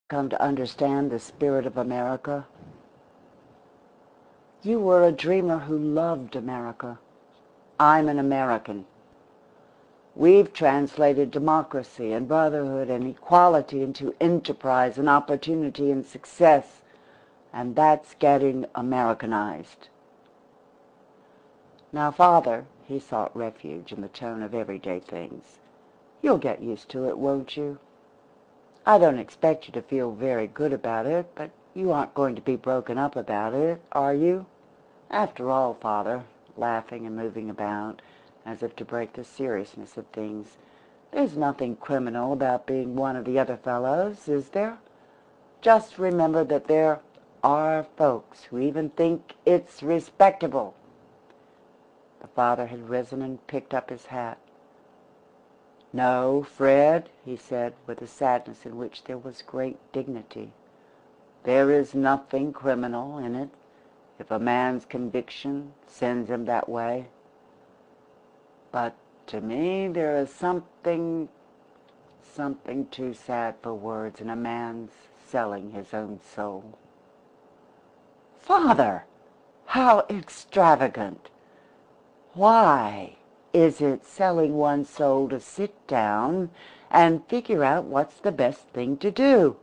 come to understand the spirit of America? You were a dreamer who loved America. I'm an American. We've translated democracy and brotherhood and equality into enterprise and opportunity and success, and that's getting Americanized. Now, Father, he sought refuge in the tone of everyday things. You'll get used to it, won't you? I don't expect you to feel very good about it, but you aren't going to be broken up about it, are you? After all, Father, laughing and moving about, as if to break the seriousness of things, there's nothing criminal about being one of the other fellows, is there? Just remember that there are folks who even think it's respectable. The father had risen and picked up his hat. No, Fred, he said, with a sadness in which there was great dignity. There is nothing criminal in it, if a man's conviction sends him that way. But to me there is something too sad for words in a man's selling his own soul. Father, how extravagant! Why is it selling one's soul to sit down and figure out what's the best thing to do?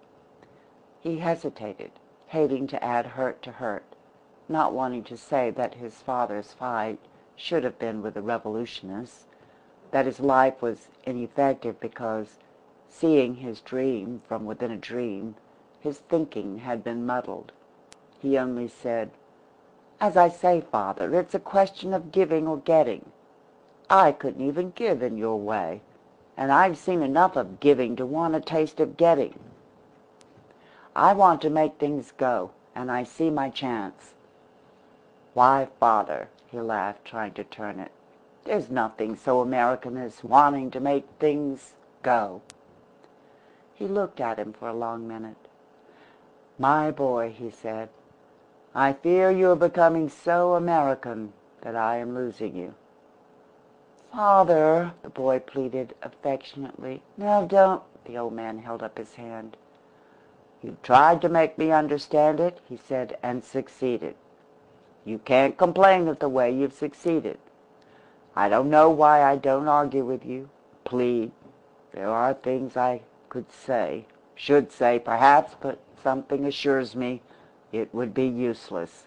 He hesitated, hating to add hurt to hurt, not wanting to say that his father's fight should have been with the revolutionists, that his life was ineffective because, seeing his dream from within a dream, his thinking had been muddled. He only said, As I say, Father, it's a question of giving or getting. I couldn't even give in your way, and I've seen enough of giving to want a taste of getting. I want to make things go, and I see my chance. Why, Father, he laughed, trying to turn it, there's nothing so American as wanting to make things go. He looked at him for a long minute. My boy, he said, I fear you are becoming so American that I am losing you. Father, the boy pleaded affectionately. Now don't. The old man held up his hand. You've tried to make me understand it, he said, and succeeded. You can't complain of the way you've succeeded. I don't know why I don't argue with you, plead. There are things I could say, should say perhaps, but something assures me it would be useless.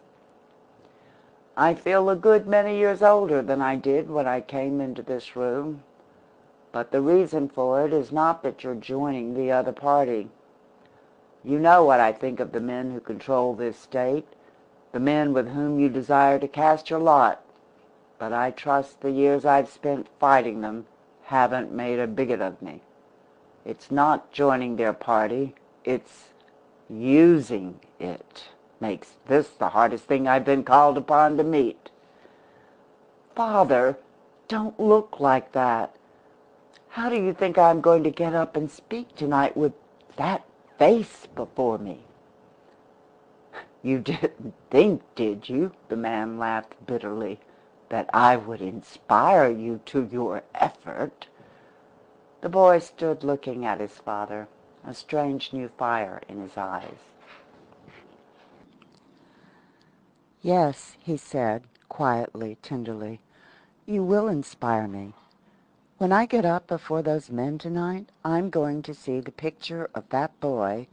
I feel a good many years older than I did when I came into this room, but the reason for it is not that you're joining the other party. You know what I think of the men who control this state, the men with whom you desire to cast your lot, but I trust the years I've spent fighting them haven't made a bigot of me. It's not joining their party, it's using it. Makes this the hardest thing I've been called upon to meet. Father, don't look like that. How do you think I'm going to get up and speak tonight with that face before me? You didn't think, did you? The man laughed bitterly, that I would inspire you to your effort. The boy stood looking at his father, a strange new fire in his eyes. Yes, he said, quietly, tenderly, you will inspire me. When I get up before those men tonight, I'm going to see the picture of that boy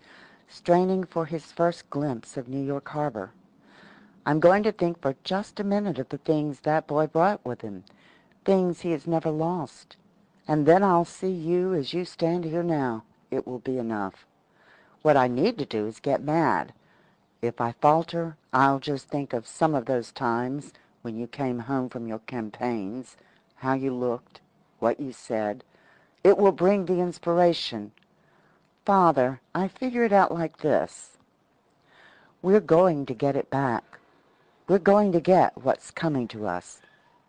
straining for his first glimpse of New York Harbor. I'm going to think for just a minute of the things that boy brought with him, things he has never lost. And then I'll see you as you stand here now. It will be enough. What I need to do is get mad. If I falter, I'll just think of some of those times when you came home from your campaigns, how you looked, what you said. It will bring the inspiration. Father, I figure it out like this. We're going to get it back. We're going to get what's coming to us.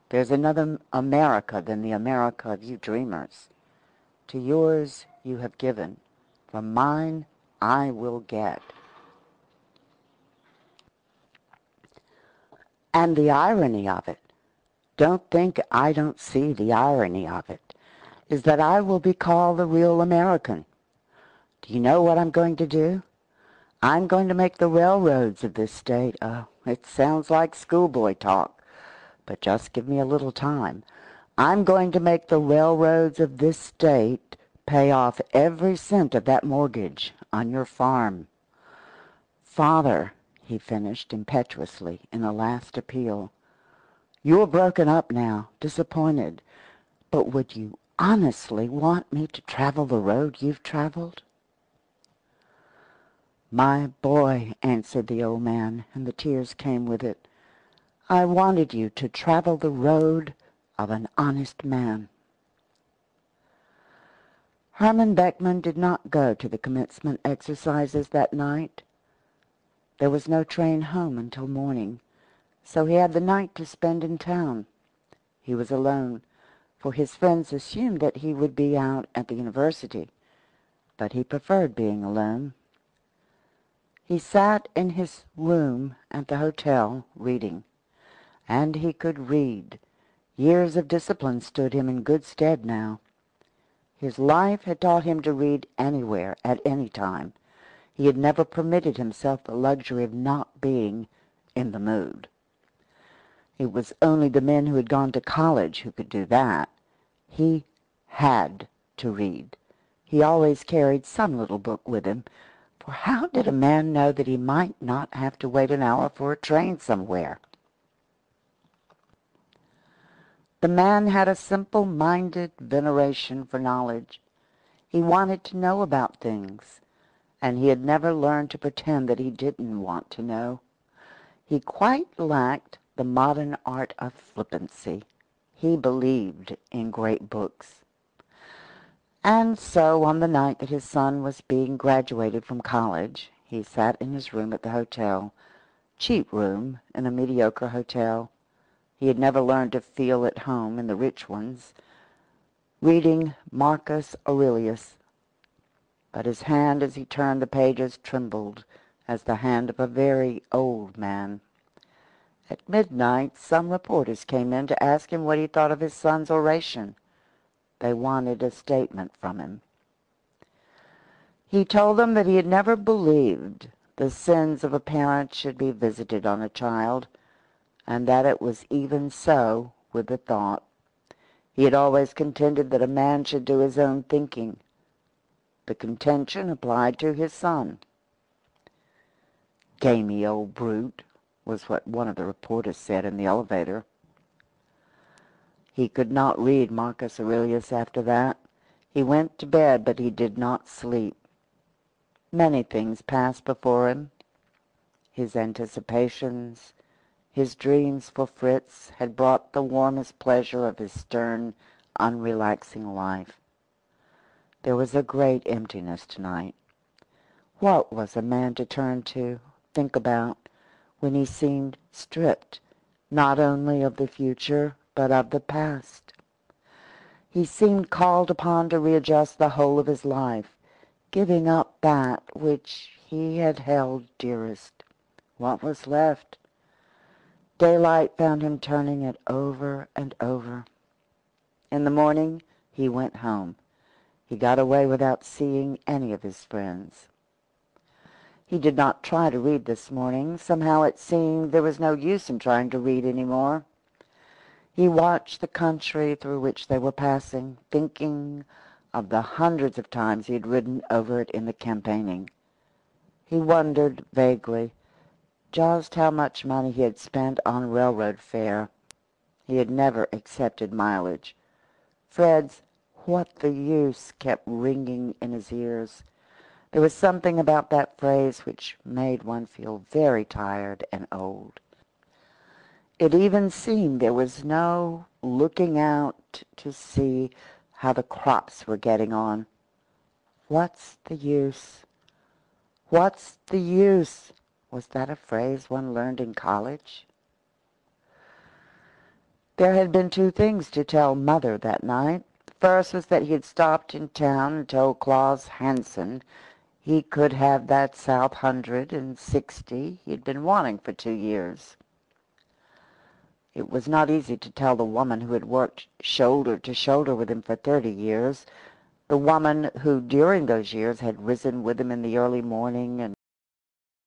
There's another America than the America of you dreamers. To yours you have given. From mine I will get. And the irony of it, don't think I don't see the irony of it, is that I will be called the real American. Do you know what I'm going to do? I'm going to make the railroads of this state. It sounds like schoolboy talk, but just give me a little time. I'm going to make the railroads of this state pay off every cent of that mortgage on your farm. Father, he finished impetuously in a last appeal, you're broken up now, disappointed, but would you honestly want me to travel the road you've traveled? My boy, answered the old man, and the tears came with it, I wanted you to travel the road of an honest man. Herman Beckman did not go to the commencement exercises that night. There was no train home until morning, so he had the night to spend in town. He was alone, for his friends assumed that he would be out at the university, but he preferred being alone. He sat in his room at the hotel reading, and he could read. Years of discipline stood him in good stead now. His life had taught him to read anywhere, at any time. He had never permitted himself the luxury of not being in the mood. It was only the men who had gone to college who could do that. He had to read. He always carried some little book with him, for how did a man know that he might not have to wait an hour for a train somewhere? The man had a simple-minded veneration for knowledge. He wanted to know about things, and he had never learned to pretend that he didn't want to know. He quite lacked the modern art of flippancy. He believed in great books. And so on the night that his son was being graduated from college, he sat in his room at the hotel, cheap room in a mediocre hotel. He had never learned to feel at home in the rich ones, reading Marcus Aurelius. But his hand as he turned the pages trembled as the hand of a very old man. At midnight some reporters came in to ask him what he thought of his son's oration. They wanted a statement from him. He told them that he had never believed the sins of a parent should be visited on a child, and that it was even so with the thought. He had always contended that a man should do his own thinking. The contention applied to his son. "Gamey old brute," was what one of the reporters said in the elevator. He could not read Marcus Aurelius after that. He went to bed, but he did not sleep. Many things passed before him. His anticipations, his dreams for Fritz had brought the warmest pleasure of his stern, unrelaxing life. There was a great emptiness tonight. What was a man to turn to, think about, when he seemed stripped not only of the future but of the past? He seemed called upon to readjust the whole of his life, giving up that which he had held dearest. What was left? Daylight found him turning it over and over. In the morning he went home. He got away without seeing any of his friends. He did not try to read this morning. Somehow it seemed there was no use in trying to read any more. He watched the country through which they were passing, thinking of the hundreds of times he had ridden over it in the campaigning. He wondered vaguely just how much money he had spent on railroad fare. He had never accepted mileage. Fred's "what the use" kept ringing in his ears. There was something about that phrase which made one feel very tired and old. It even seemed there was no looking out to see how the crops were getting on. What's the use? What's the use? Was that a phrase one learned in college? There had been two things to tell Mother that night. The first was that he had stopped in town and told Claus Hansen he could have that South 160 he had been wanting for 2 years. It was not easy to tell the woman who had worked shoulder to shoulder with him for 30 years, the woman who during those years had risen with him in the early morning and